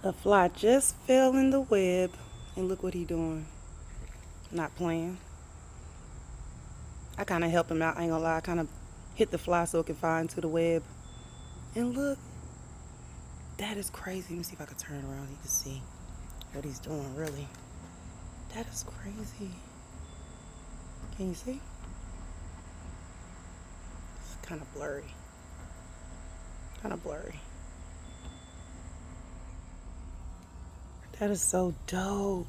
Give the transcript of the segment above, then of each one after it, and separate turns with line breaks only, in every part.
A fly just fell in the web, and look what he doing. Not playing. I kind of help him out, I ain't gonna lie. I kind of hit the fly so it can fly into the web. And look, that is crazy. Let me see if I can turn around so you can see what he's doing, really. That is crazy. Can you see? It's kind of blurry. Kind of blurry. That is so dope.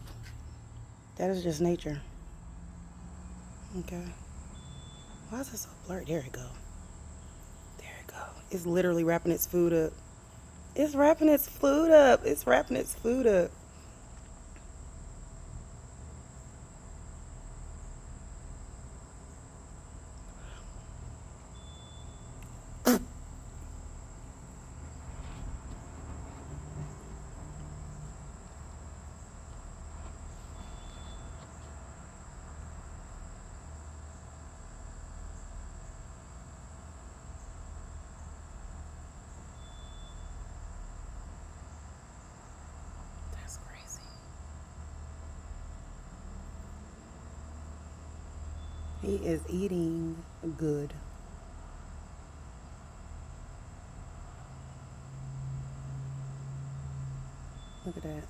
That is just nature. Okay. Why is it so blurry? There it go. There it go. It's literally wrapping its food up. It's wrapping its food up. It's wrapping its food up. That's crazy. He is eating good. Look at that.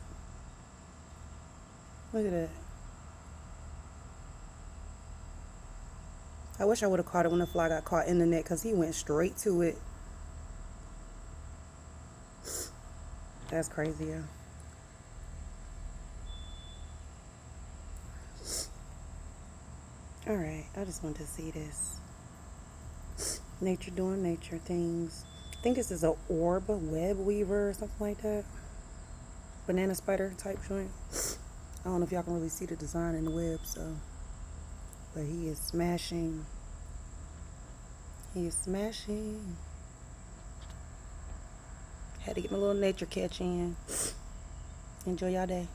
Look at that. I wish I would have caught it when the fly got caught in the net because he went straight to it. That's crazy, yeah. Alright, I just wanted to see this. Nature doing nature things. I think this is a orb web weaver or something like that. Banana spider type joint. I don't know if y'all can really see the design in the web, so. But he is smashing. He is smashing. Had to get my little nature catch in. Enjoy y'all day.